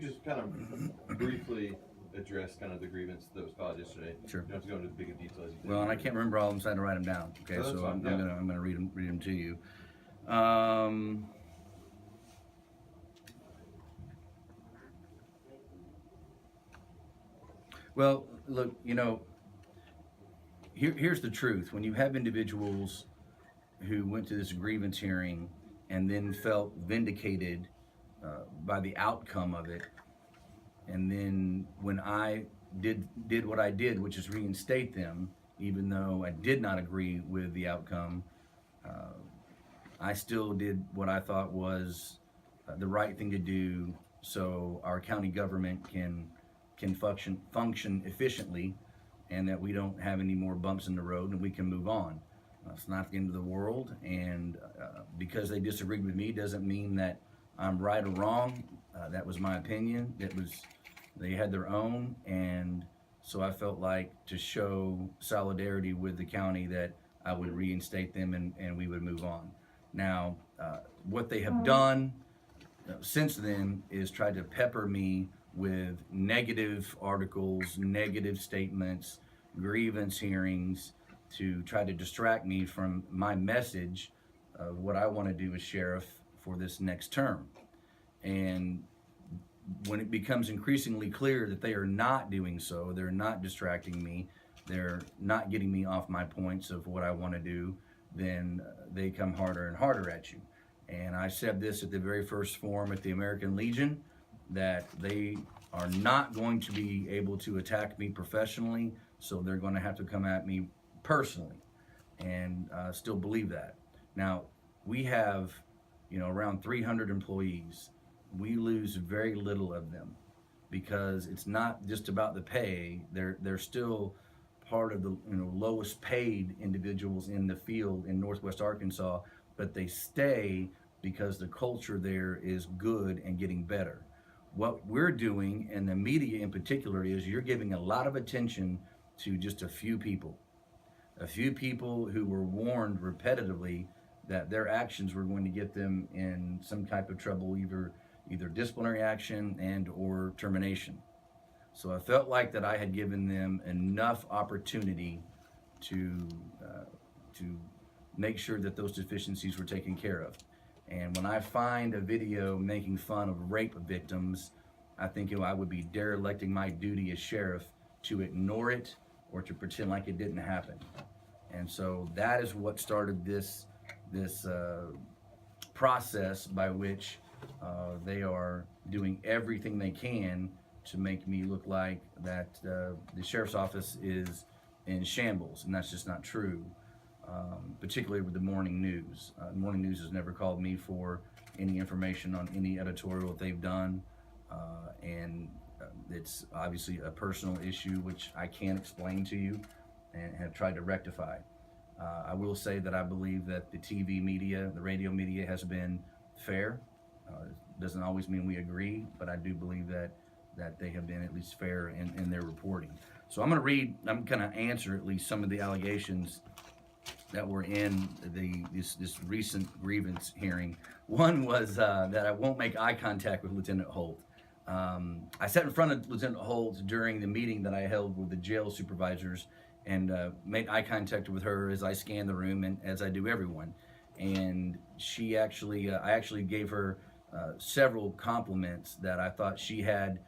just kind of briefly address kind of the grievance that was filed yesterday? Sure. You don't have to go into the big details. You did. Well, and I can't remember all of them, so I had to write them down. Okay, No, that's so fine, I'm gonna read them to you. Well, look, here's the truth. When you have individuals who went to this grievance hearing and then felt vindicated by the outcome of it, and then when I did what I did, which is reinstate them, even though I did not agree with the outcome, I still did what I thought was the right thing to do, so our county government can function efficiently, and that we don't have any more bumps in the road, and we can move on. It's not the end of the world, and because they disagreed with me doesn't mean that I'm right or wrong. That was my opinion. They had their own, and so I felt like to show solidarity with the county that I would reinstate them and we would move on. Now, what they have done since then is tried to pepper me with negative articles, negative statements, grievance hearings, to try to distract me from my message of what I want to do as sheriff for this next term. And when it becomes increasingly clear that they are not doing so, they're not distracting me, they're not getting me off my points of what I want to do, then they come harder and harder at you. And I said this at the very first forum at the American Legion, that they are not going to be able to attack me professionally, so they're going to have to come at me personally, and still believe that. Now, we have, around 300 employees. We lose very little of them because it's not just about the pay. They're still part of the lowest paid individuals in the field in Northwest Arkansas, but they stay because the culture there is good and getting better. What we're doing, and the media in particular, is you're giving a lot of attention to just a few people who were warned repetitively that their actions were going to get them in some type of trouble, either disciplinary action and or termination. So I felt like that I had given them enough opportunity to make sure that those deficiencies were taken care of. And when I find a video making fun of rape victims, I think I would be derelicting my duty as sheriff to ignore it or to pretend like it didn't happen. And so that is what started this process by which they are doing everything they can to make me look like that the sheriff's office is in shambles, and that's just not true. Particularly with the morning news. Morning news has never called me for any information on any editorial that they've done, and it's obviously a personal issue which I can't explain to you and have tried to rectify. I will say that I believe that the TV media, the radio media, has been fair. Doesn't always mean we agree, but I do believe that they have been at least fair in their reporting. So I'm going to answer at least some of the allegations that were in this recent grievance hearing. One was that I won't make eye contact with Lieutenant Holt. I sat in front of Lieutenant Holt during the meeting that I held with the jail supervisors and made eye contact with her as I scanned the room, and as I do everyone. And she actually, I actually gave her several compliments that I thought she had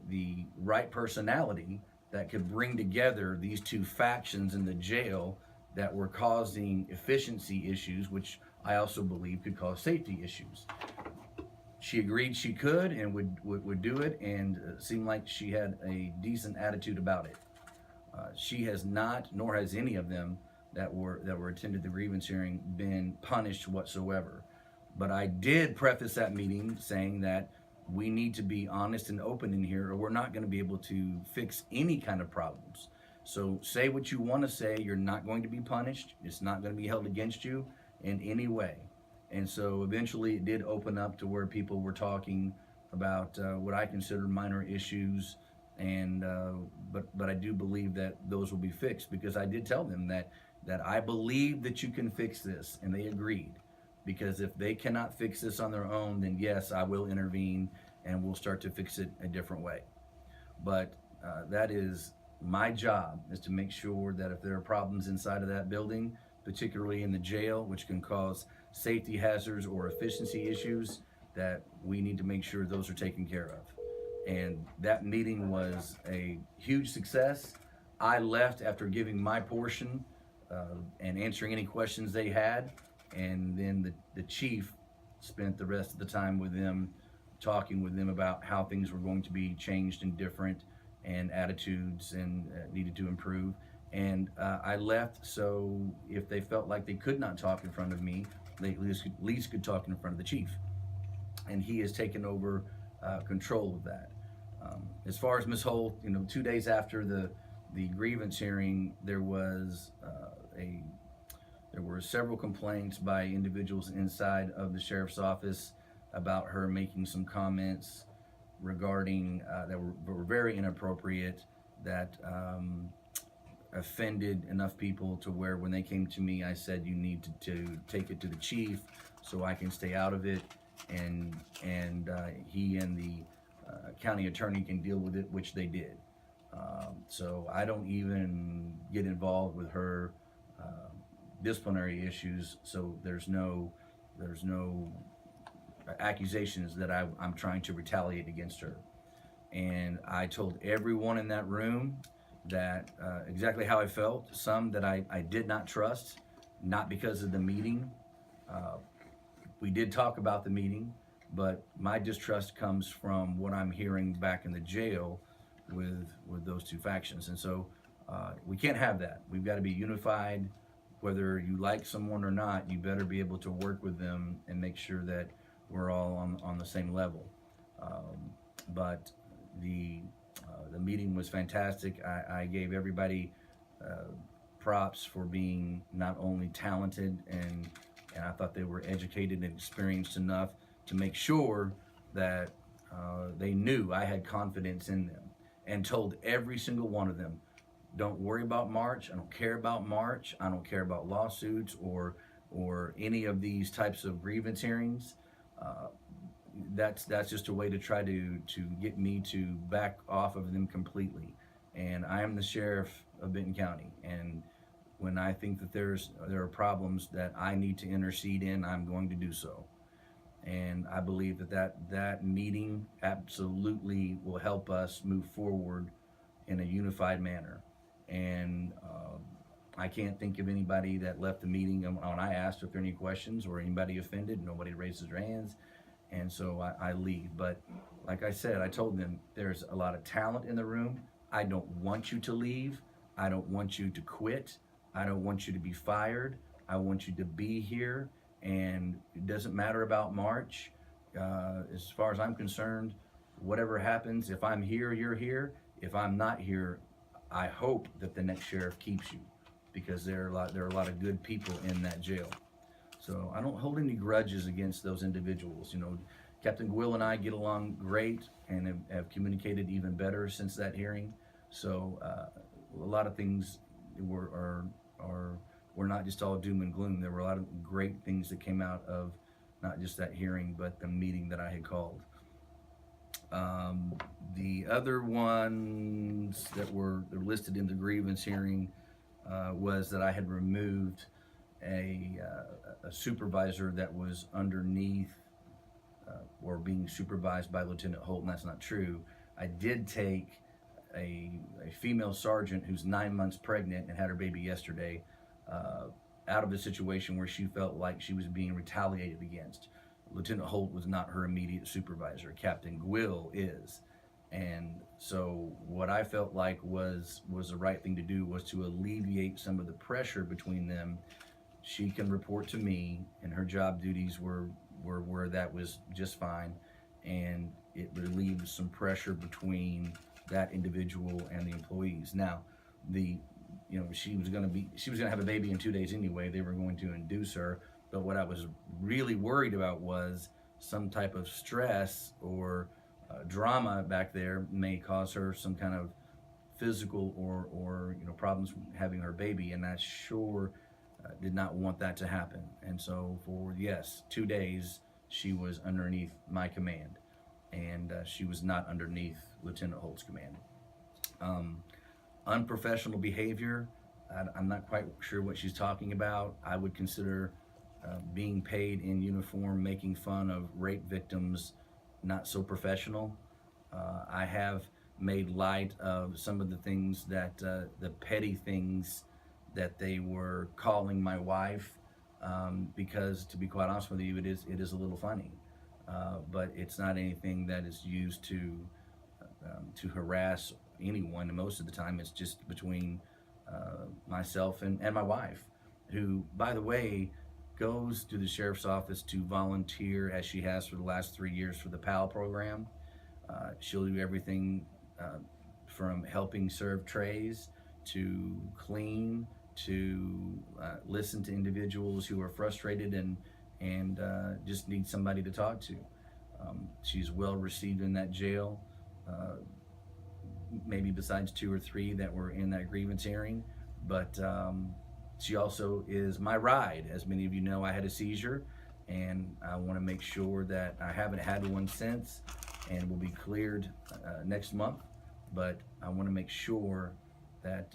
the right personality that could bring together these two factions in the jail that were causing efficiency issues, which I also believe could cause safety issues. She agreed she could and would do it, and seemed like she had a decent attitude about it. She has not, nor has any of them that were attended the grievance hearing, been punished whatsoever. But I did preface that meeting saying that we need to be honest and open in here, or we're not going to be able to fix any kind of problems. So say what you want to say. You're not going to be punished. It's not going to be held against you in any way. And so eventually it did open up to where people were talking about what I consider minor issues, and but I do believe that those will be fixed, because I did tell them that I believe that you can fix this, and they agreed. Because if they cannot fix this on their own, then yes, I will intervene and we'll start to fix it a different way. But that is my job, is to make sure that if there are problems inside of that building, particularly in the jail, which can cause safety hazards or efficiency issues, that we need to make sure those are taken care of. And that meeting was a huge success. I left after giving my portion and answering any questions they had, and then the chief spent the rest of the time with them, talking with them about how things were going to be changed and different, and attitudes and needed to improve. And I left, so if they felt like they could not talk in front of me, they at least could talk in front of the chief. And he has taken over control of that. As far as Ms. Holt, 2 days after the grievance hearing, there were several complaints by individuals inside of the sheriff's office about her making some comments regarding that were very inappropriate, that offended enough people to where when they came to me, I said, you need to take it to the chief so I can stay out of it, and he and the county attorney can deal with it, which they did. So I don't even get involved with her disciplinary issues, so there's no accusations that I'm trying to retaliate against her. And I told everyone in that room that exactly how I felt. Some that I did not trust, not because of the meeting. We did talk about the meeting, but my distrust comes from what I'm hearing back in the jail with those two factions. And so we can't have that. We've got to be unified. Whether you like someone or not, you better be able to work with them and make sure that we're all on the same level. But the meeting was fantastic. I gave everybody props for being not only talented, and I thought they were educated and experienced enough to make sure that they knew I had confidence in them, and told every single one of them, don't worry about March. I don't care about March. I don't care about lawsuits or any of these types of grievance hearings. That's just a way to try to get me to back off of them completely. And I am the sheriff of Benton County, and when I think that there are problems that I need to intercede in, I'm going to do so. And I believe that meeting absolutely will help us move forward in a unified manner. And I can't think of anybody that left the meeting when I asked if there are any questions or anybody offended. Nobody raises their hands. And so I leave. But like I said, I told them there's a lot of talent in the room. I don't want you to leave. I don't want you to quit. I don't want you to be fired. I want you to be here. And it doesn't matter about March. As far as I'm concerned, whatever happens, if I'm here, you're here. If I'm not here, I hope that the next sheriff keeps you, because there are a lot of good people in that jail. So I don't hold any grudges against those individuals. Captain Gwill and I get along great and have communicated even better since that hearing. So a lot of things were not just all doom and gloom. There were a lot of great things that came out of not just that hearing, but the meeting that I had called. The other ones that were listed in the grievance hearing was that I had removed a supervisor that was underneath or being supervised by Lieutenant Holt, and that's not true. I did take a female sergeant who's 9 months pregnant and had her baby yesterday out of a situation where she felt like she was being retaliated against. Lieutenant Holt was not her immediate supervisor. Captain Gwill is. And so what I felt like was the right thing to do was to alleviate some of the pressure between them. She can report to me, and her job duties were where that was just fine, and it relieved some pressure between that individual and the employees. Now, she was gonna have a baby in 2 days anyway. They were going to induce her, but what I was really worried about was some type of stress or drama back there may cause her some kind of physical or problems having her baby, and I sure did not want that to happen. And so for 2 days she was underneath my command, and she was not underneath Lieutenant Holt's command. Unprofessional behavior, I'm not quite sure what she's talking about. I would consider being paid in uniform, making fun of rape victims, not so professional. I have made light of some of the things that, the petty things that they were calling my wife, because to be quite honest with you, it is a little funny. But it's not anything that is used to harass anyone. And most of the time it's just between myself and my wife, who, by the way, goes to the sheriff's office to volunteer, as she has for the last 3 years, for the PAL program. She'll do everything from helping serve trays to clean to listen to individuals who are frustrated and just need somebody to talk to. She's well received in that jail, maybe besides 2 or 3 that were in that grievance hearing. But she also is my ride. As many of you know, I had a seizure, and I want to make sure that I haven't had one since, and will be cleared next month. But I want to make sure that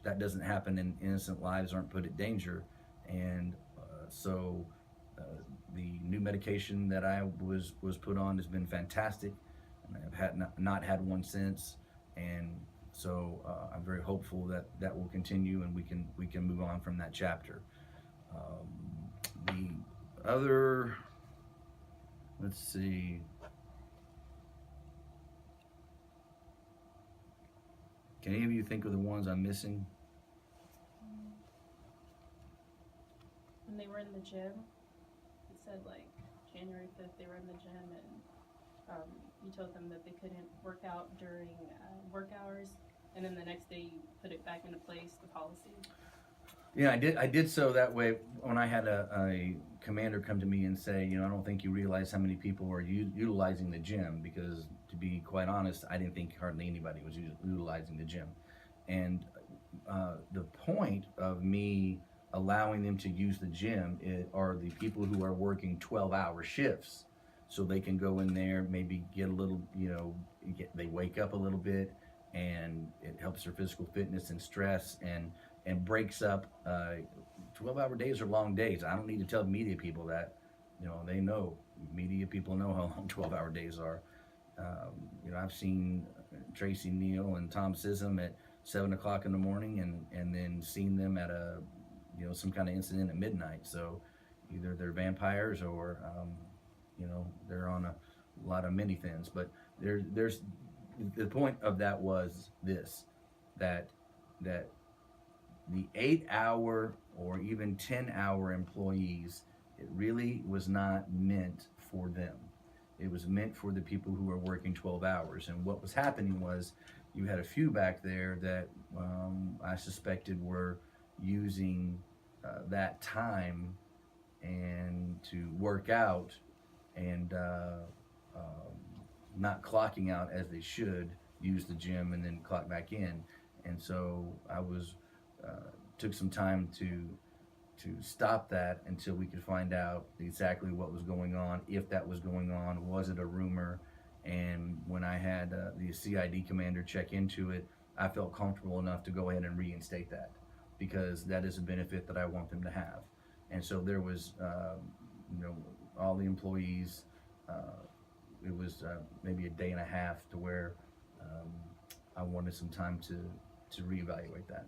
that doesn't happen and innocent lives aren't put at danger. And so the new medication that I was put on has been fantastic, and I've had not had one since. And so I'm very hopeful that that will continue, and we can move on from that chapter. The other, let's see. Can any of you think of the ones I'm missing? When they were in the gym, it said like January 5th they were in the gym, and you told them that they couldn't work out during work hours, and then the next day you put it back into place, the policy. Yeah, I did so that way when I had a commander come to me and say, you know, I don't think you realize how many people are utilizing the gym, because to be quite honest, I didn't think hardly anybody was utilizing the gym. And the point of me allowing them to use the gym are the people who are working 12-hour shifts, so they can go in there, maybe get a little, you know, they wake up a little bit, and it helps their physical fitness and stress, and breaks up. 12-hour days are long days. I don't need to tell media people that. You know, they know. Media people know how long 12-hour days are. You know, I've seen Tracy Neal and Tom Sism at 7 o'clock in the morning, and then seen them at a, you know, some kind of incident at midnight. So either they're vampires or, you know, they're on a lot of mini thins. But there's the point of that was this, that the 8-hour or even 10-hour employees, it really was not meant for them. It was meant for the people who are working 12 hours. And what was happening was, you had a few back there that I suspected were using that time and to work out, and not clocking out as they should, use the gym and then clock back in. And so I was took some time to stop that until we could find out exactly what was going on, if that was going on, was it a rumor. And when I had the CID commander check into it, I felt comfortable enough to go ahead and reinstate that, because that is a benefit that I want them to have. And so there was, you know, all the employees, it was maybe a day and a half to where I wanted some time to reevaluate that.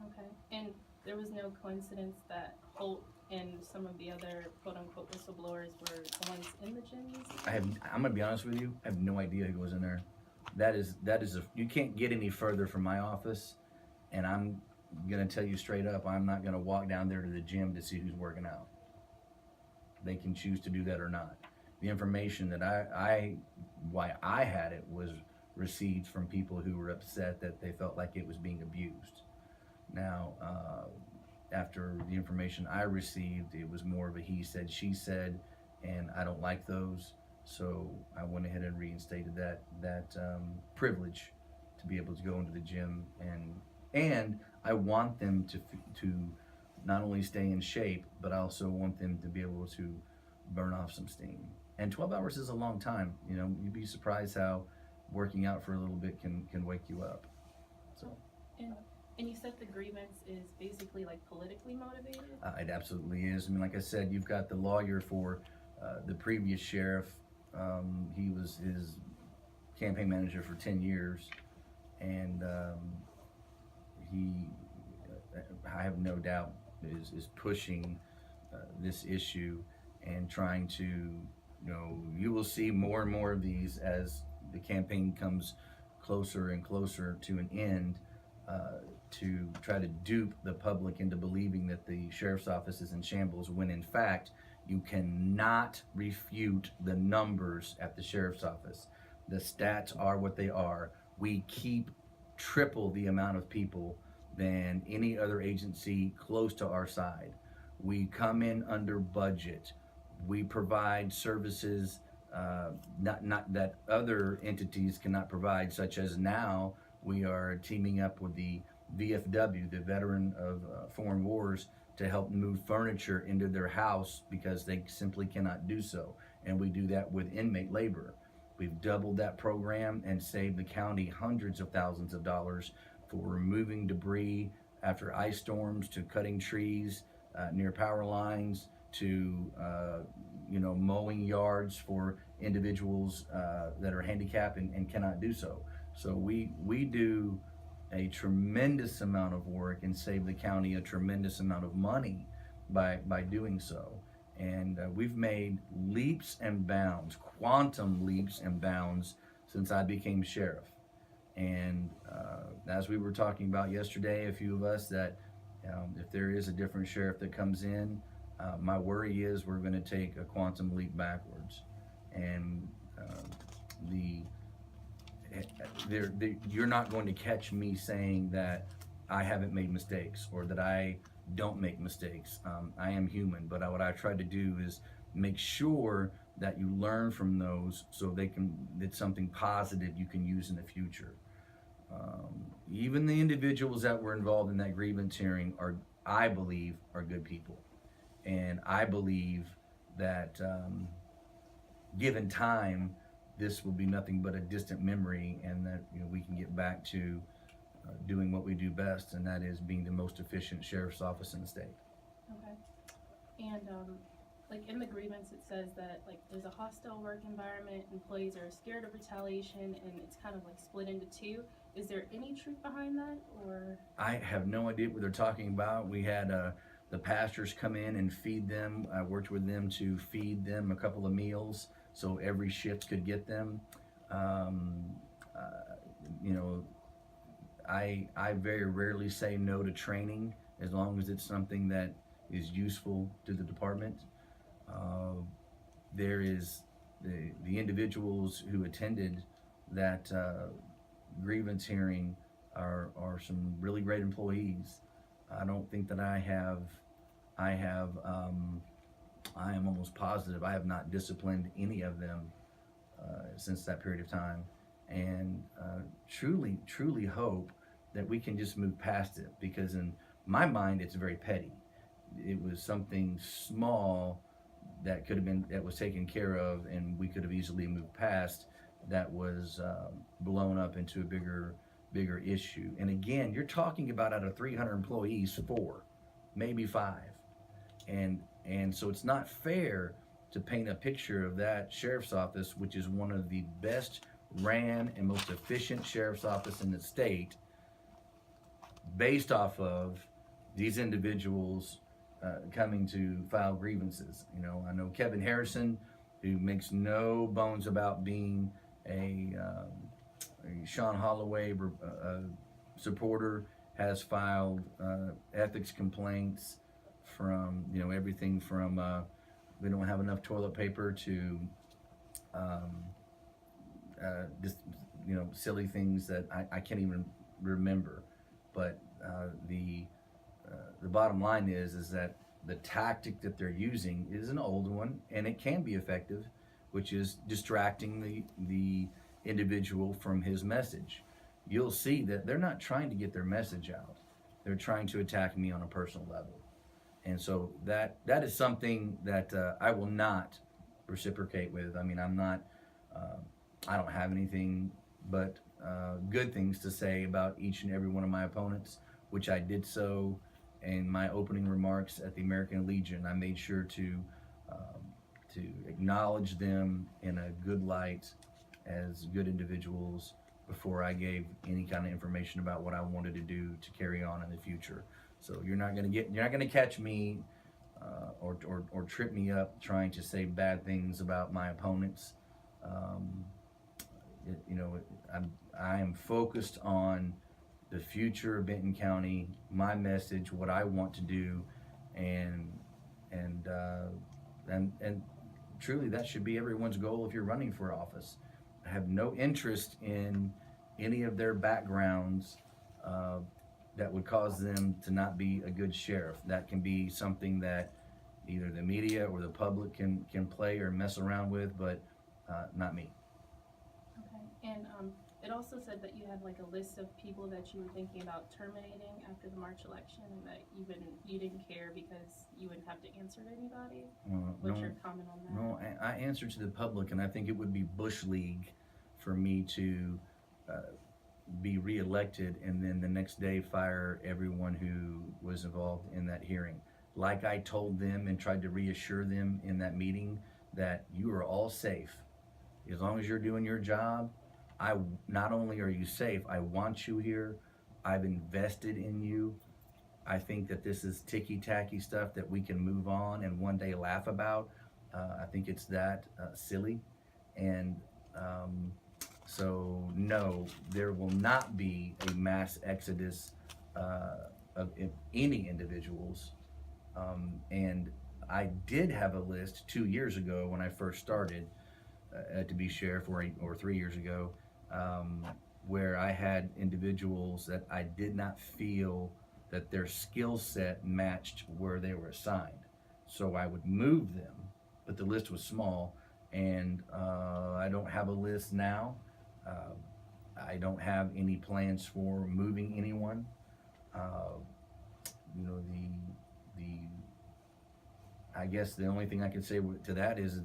Okay. And there was no coincidence that Holt and some of the other quote-unquote whistleblowers were the ones in the gym using? I'm gonna be honest with you, I have no idea who was in there. That is you can't get any further from my office, and I'm gonna tell you straight up, I'm not gonna walk down there to the gym to see who's working out. They can choose to do that or not. The information that why I had it was received from people who were upset that they felt like it was being abused. Now, after the information I received, it was more of a he said, she said, and I don't like those. So I went ahead and reinstated that privilege to be able to go into the gym, and I want them to not only stay in shape, but I also want them to be able to burn off some steam. And 12 hours is a long time. You know, you'd be surprised how working out for a little bit can wake you up. So And you said the grievance is basically like politically motivated? it absolutely is. I mean, like I said, you've got the lawyer for the previous sheriff. He was his campaign manager for 10 years, and he, I have no doubt, is pushing this issue and trying to, you will see more and more of these as the campaign comes closer and closer to an end, to try to dupe the public into believing that the sheriff's office is in shambles, when in fact you cannot refute the numbers at the sheriff's office. The stats are what they are. We keep triple the amount of people than any other agency close to our side. We come in under budget. We provide services not that other entities cannot provide, such as now we are teaming up with the VFW, the Veteran of Foreign Wars, to help move furniture into their house because they simply cannot do so. And we do that with inmate labor. We've doubled that program and saved the county hundreds of thousands of dollars for removing debris after ice storms, to cutting trees near power lines, to mowing yards for individuals that are handicapped and cannot do so. So we do a tremendous amount of work and save the county a tremendous amount of money by doing so. And we've made leaps and bounds, quantum leaps and bounds, since I became sheriff. And as we were talking about yesterday, a few of us, that if there is a different sheriff that comes in, my worry is we're going to take a quantum leap backwards. And you're not going to catch me saying that I haven't made mistakes or that I don't make mistakes. I am human, but what I try to do is make sure that you learn from those, so it's something positive you can use in the future. Even the individuals that were involved in that grievance hearing I believe, are good people. And I believe that given time, this will be nothing but a distant memory, and that we can get back to doing what we do best, and that is being the most efficient sheriff's office in the state. Okay. And like in the grievance, it says that like there's a hostile work environment, employees are scared of retaliation, and it's kind of like split into two. Is there any truth behind that, or? I have no idea what they're talking about. We had the pastors come in and feed them. I worked with them to feed them a couple of meals so every shift could get them. I very rarely say no to training, as long as it's something that is useful to the department. There is the individuals who attended that grievance hearing are some really great employees. I don't think that I am almost positive I have not disciplined any of them since that period of time, and truly hope that we can just move past it, because in my mind it's very petty. It was something small that was taken care of, and we could have easily moved past, that was blown up into a bigger issue. And again, you're talking about out of 300 employees, 4, maybe 5. And so it's not fair to paint a picture of that sheriff's office, which is one of the best ran and most efficient sheriff's office in the state, based off of these individuals coming to file grievances. I know Kevin Harrison, who makes no bones about being a Sean Holloway supporter, has filed ethics complaints from everything from we don't have enough toilet paper to just silly things that I can't even remember. But the bottom line is that the tactic that they're using is an old one, and it can be effective, which is distracting the individual from his message. You'll see that they're not trying to get their message out. They're trying to attack me on a personal level. And so that is something that I will not reciprocate with. I mean, I'm not, I don't have anything but good things to say about each and every one of my opponents, which I did so in my opening remarks at the American Legion. I made sure to acknowledge them in a good light as good individuals before I gave any kind of information about what I wanted to do to carry on in the future. So you're not gonna catch me or trip me up trying to say bad things about my opponents. I am focused on the future of Benton County, my message, what I want to do, and truly that should be everyone's goal if you're running for office. I have no interest in any of their backgrounds that would cause them to not be a good sheriff. That can be something that either the media or the public can play or mess around with, but not me. Okay, and it also said that you had like a list of people that you were thinking about terminating after the March election, and that you didn't care because you wouldn't have to answer to anybody. What's your comment on that? No, I answer to the public, and I think it would be Bush League for me to be reelected and then the next day fire everyone who was involved in that hearing. Like I told them and tried to reassure them in that meeting that you are all safe. As long as you're doing your job, not only are you safe, I want you here. I've invested in you. I think that this is ticky-tacky stuff that we can move on and one day laugh about. I think it's that silly. And so no, there will not be a mass exodus of any individuals. And I did have a list 2 years ago when I first started to be sheriff, or 3 years ago, where I had individuals that I did not feel that their skill set matched where they were assigned. So I would move them, but the list was small, and I don't have a list now. I don't have any plans for moving anyone. I guess the only thing I can say to that is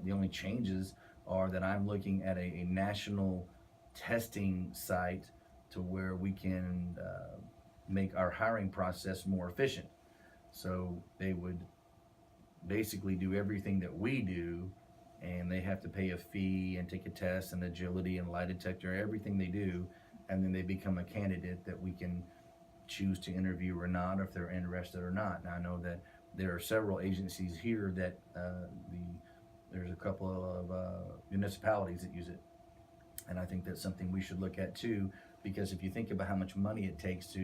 the only changes are that I'm looking at a national testing site to where we can make our hiring process more efficient. So they would basically do everything that we do, and they have to pay a fee and take a test and agility and lie detector, everything they do, and then they become a candidate that we can choose to interview or not, or if they're interested or not. Now I know that there are several agencies here that there's a couple of municipalities that use it, and I think that's something we should look at too, because if you think about how much money it takes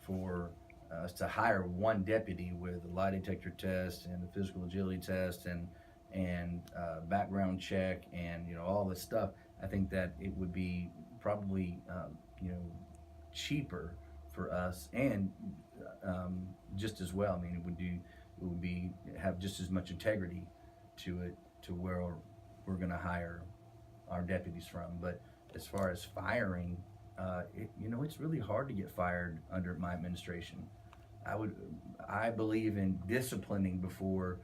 for us to hire one deputy with a lie detector test and a physical agility test and background check and all this stuff, I think that it would be probably cheaper for us, and just as well. I mean, it would have just as much integrity to it, to where we're going to hire our deputies from. But as far as firing, it's really hard to get fired under my administration. I believe in disciplining before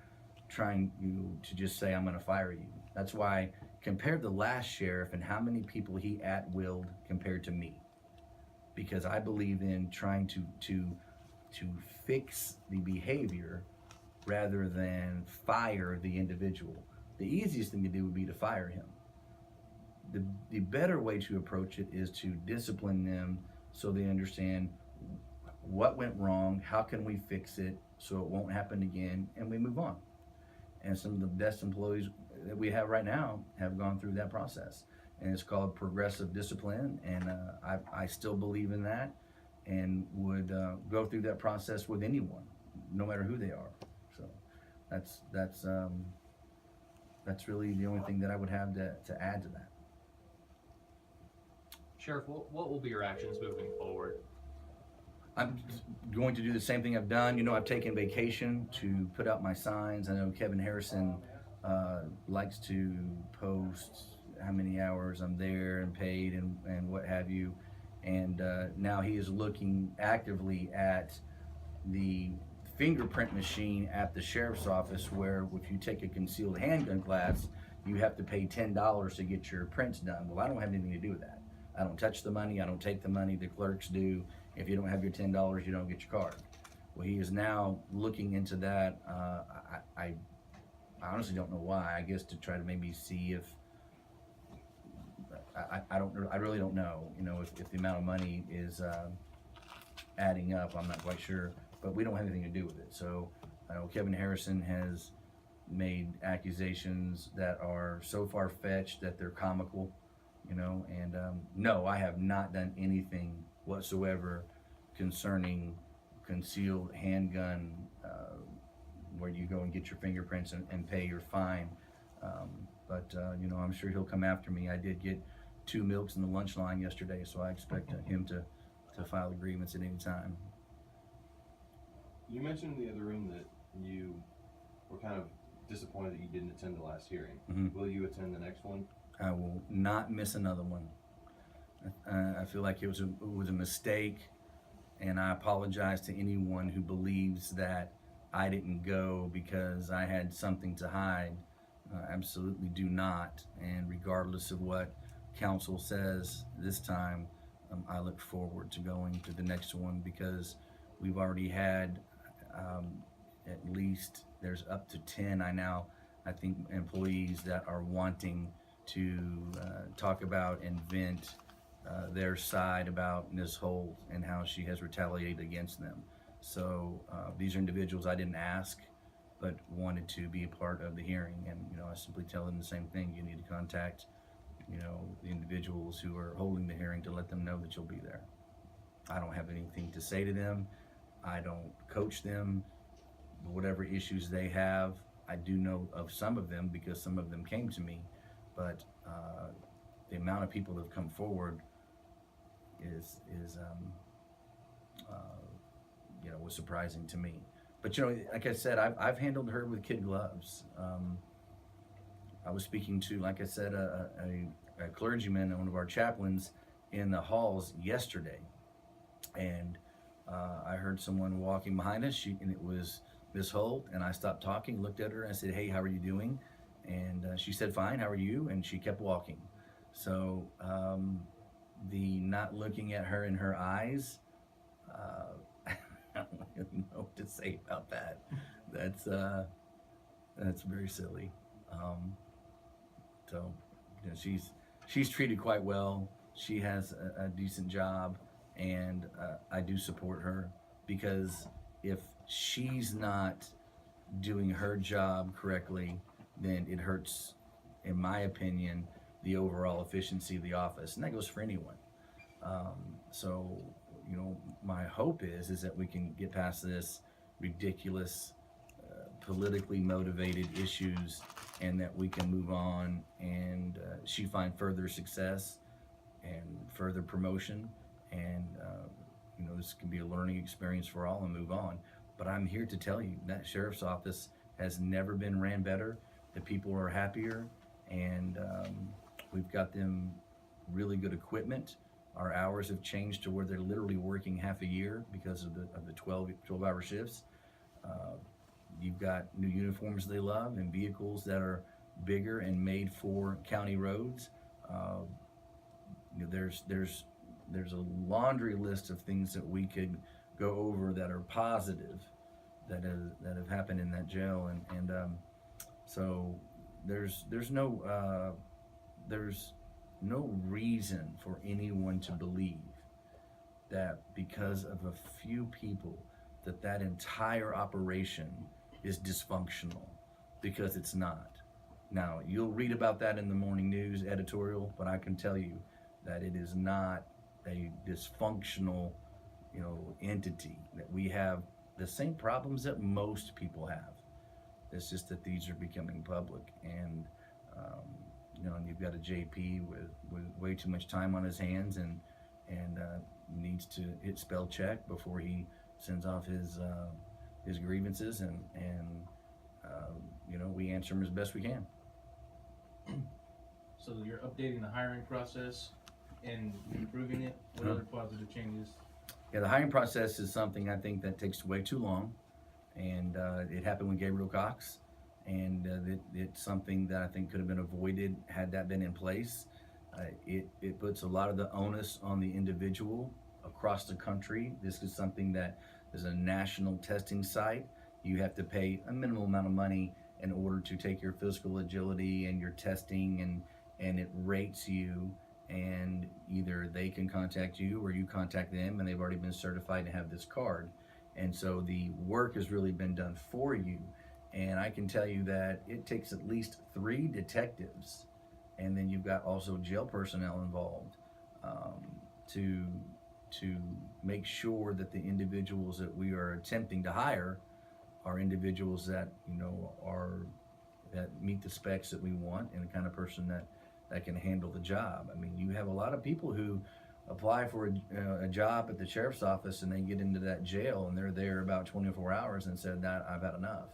trying to just say I'm going to fire you. That's why, compared to the last sheriff and how many people he at-willed compared to me, because I believe in trying to fix the behavior rather than fire the individual. The easiest thing to do would be to fire him. The better way to approach it is to discipline them so they understand what went wrong, how can we fix it so it won't happen again, and we move on. And some of the best employees that we have right now have gone through that process, and it's called progressive discipline, and I still believe in that, and would go through that process with anyone, no matter who they are. So that's really the only thing that I would have to add to that. Sheriff, what will be your actions moving forward? I'm going to do the same thing I've done. I've taken vacation to put out my signs. I know Kevin Harrison likes to post how many hours I'm there and paid and what have you. And now he is looking actively at the fingerprint machine at the sheriff's office where if you take a concealed handgun class, you have to pay $10 to get your prints done. Well, I don't have anything to do with that. I don't touch the money, I don't take the money, the clerks do. If you don't have your $10, you don't get your card. Well, he is now looking into that. I honestly don't know why. I guess to try to maybe see if, I really don't know, you know, if the amount of money is adding up. I'm not quite sure, but we don't have anything to do with it. So I know Kevin Harrison has made accusations that are so far-fetched that they're comical, you know, and no, I have not done anything whatsoever concerning concealed handgun where you go and get your fingerprints and pay your fine. But you know, I'm sure he'll come after me. I did get 2 milks in the lunch line yesterday, so I expect him to file a grievance at any time. You mentioned in the other room that you were kind of disappointed that you didn't attend the last hearing. Mhm. Will you attend the next one? I will not miss another one. I feel like it was a mistake, and I apologize to anyone who believes that I didn't go because I had something to hide. Absolutely do not, and regardless of what council says this time, I look forward to going to the next one because we've already had at least, there's up to 10 I think employees that are wanting to talk about and vent their side about Ms. Holt and how she has retaliated against them. So these are individuals I didn't ask, but wanted to be a part of the hearing. And, you know, I simply tell them the same thing. You need to contact, you know, the individuals who are holding the hearing to let them know that you'll be there. I don't have anything to say to them. I don't coach them. Whatever issues they have, I do know of some of them because some of them came to me, but the amount of people that have come forward is you know, was surprising to me. But you know, like I said, I've handled her with kid gloves. I was speaking to, like I said, a clergyman, one of our chaplains, in the halls yesterday, and I heard someone walking behind us, and it was Miss Holt, and I stopped talking, looked at her, and I said, "Hey, how are you doing?" And she said, "Fine, how are you?" And she kept walking. So the not looking at her in her eyes, I don't really know what to say about that. That's very silly. So you know, she's treated quite well. She has a decent job, and I do support her because if she's not doing her job correctly, then it hurts, in my opinion, the overall efficiency of the office, and that goes for anyone. So, you know, my hope is that we can get past this ridiculous, politically motivated issues, and that we can move on, and she find further success and further promotion, and you know, this can be a learning experience for all, and move on. But I'm here to tell you that sheriff's office has never been ran better. The people are happier, and we've got them really good equipment. Our hours have changed to where they're literally working half a year because of the 12-hour shifts. You've got new uniforms they love and vehicles that are bigger and made for county roads. You know, there's a laundry list of things that we could go over that are positive that have happened in that jail, and so there's no reason for anyone to believe that because of a few people that entire operation is dysfunctional, because it's not. Now, you'll read about that in the morning news editorial, but I can tell you that it is not a dysfunctional, you know, entity. That we have the same problems that most people have. It's just that these are becoming public, and you know, and you've got a JP with way too much time on his hands, and needs to hit spell check before he sends off his grievances, and you know, we answer them as best we can. So you're updating the hiring process and improving it. What other positive changes? Yeah, the hiring process is something I think that takes way too long, And it happened with Gabriel Cox, and it's something that I think could have been avoided had that been in place. It puts a lot of the onus on the individual across the country. This is something that is a national testing site. You have to pay a minimal amount of money in order to take your physical agility and your testing, and it rates you, and either they can contact you or you contact them, and they've already been certified to have this card. And so the work has really been done for you. And I can tell you that it takes at least 3 detectives, and then you've got also jail personnel involved, to make sure that the individuals that we are attempting to hire are individuals that, you know, that meet the specs that we want, and the kind of person that can handle the job. I mean, you have a lot of people who apply for a job at the sheriff's office, and they get into that jail, and they're there about 24 hours and said, that I've had enough.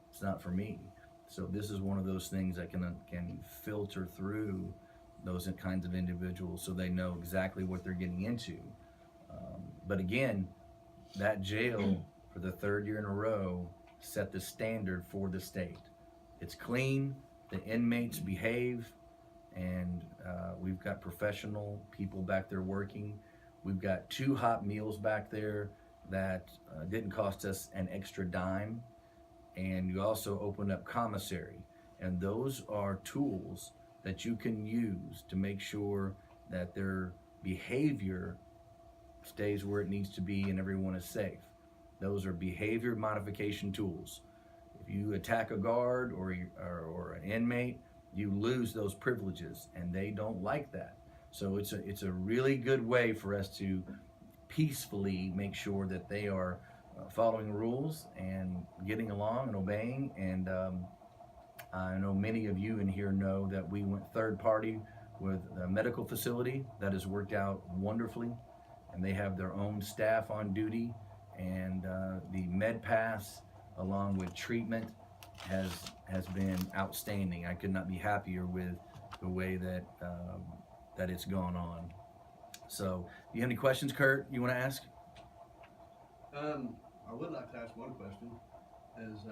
It's not for me. So this is one of those things that can filter through those kinds of individuals, so they know exactly what they're getting into. But again, that jail for the 3rd year in a row set the standard for the state. It's clean, the inmates behave, and we've got professional people back there working. We've got 2 hot meals back there that didn't cost us an extra dime. And you also opened up commissary, and those are tools that you can use to make sure that their behavior stays where it needs to be and everyone is safe. Those are behavior modification tools. If you attack a guard or an inmate, you lose those privileges, and they don't like that. So it's a really good way for us to peacefully make sure that they are following rules and getting along and obeying. And I know many of you in here know that we went 3rd party with a medical facility that has worked out wonderfully, and they have their own staff on duty, and the med pass along with treatment has been outstanding. I could not be happier with the way that it's gone on. So, do you have any questions, Kurt, you want to ask? I would like to ask one question. As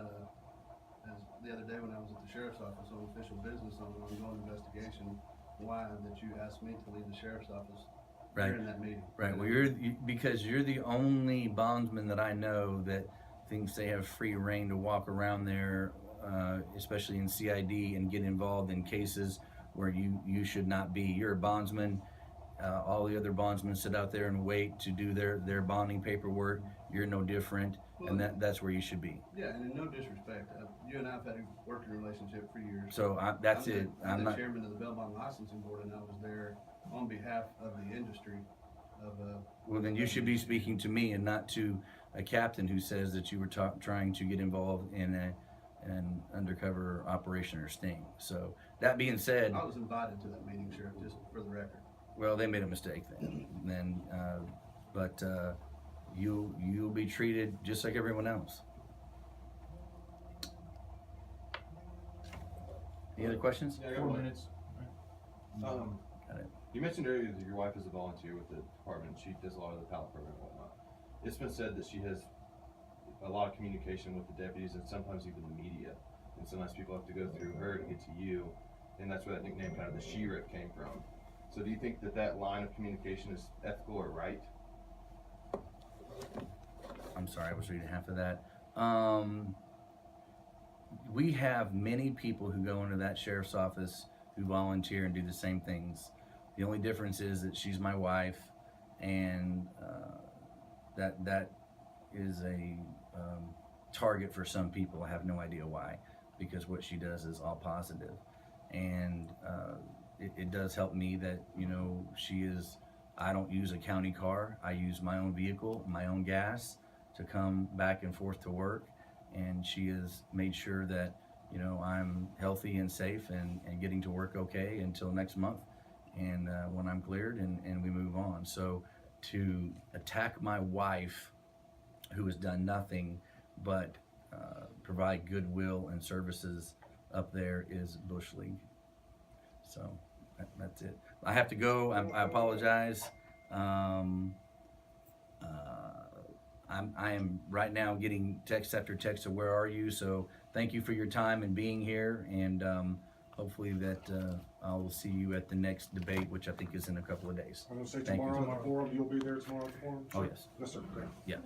the other day when I was at the sheriff's office on official business on an ongoing investigation, why that you asked me to leave the sheriff's office during that meeting? Right. Well, because you're the only bondsman that I know that thinks they have free reign to walk around there, especially in CID, and get involved in cases where you should not be. You're a bondsman. All the other bondsmen sit out there and wait to do their bonding paperwork. You're no different, and that's where you should be. Yeah, and in no disrespect, you and I have had a working relationship for years. So I'm the not chairman of the Belmont Licensing Board, and I was there on behalf of the industry. Well, then you should be speaking to me and not to a captain who says that you were trying to get involved in an undercover operation or sting. So that being said, I was invited to that meeting, Sheriff, just for the record. well, they made a mistake then. But you'll be treated just like everyone else. Any other questions? Yeah, I got 4 one. minutes. Got it. You mentioned earlier that your wife is a volunteer with the department. She does a lot of the pallet program and whatnot. It's been said that she has a lot of communication with the deputies and sometimes even the media. And sometimes people have to go through her to get to you. And that's where that nickname, kind of the sheriff, came from. So do you think that line of communication is ethical or right? I'm sorry, I was reading half of that. We have many people who go into that sheriff's office who volunteer and do the same things. The only difference is that she's my wife, and that is a target for some people. I have no idea why, because what she does is all positive. And it does help me that, I don't use a county car. I use my own vehicle, my own gas to come back and forth to work. And she has made sure that, I'm healthy and safe and getting to work okay until next month. And when I'm cleared and we move on. So to attack my wife, who has done nothing but provide goodwill and services up there, is Bush League. So that's it. I have to go. I apologize. I am right now getting text after text of where are you, so thank you for your time and being here, and hopefully that I will see you at the next debate, which I think is in a couple of days. I'm gonna say Thank you. tomorrow at the forum, you'll be there tomorrow at the forum? Oh, Sure. yes. Yes, sir. Great. Yeah.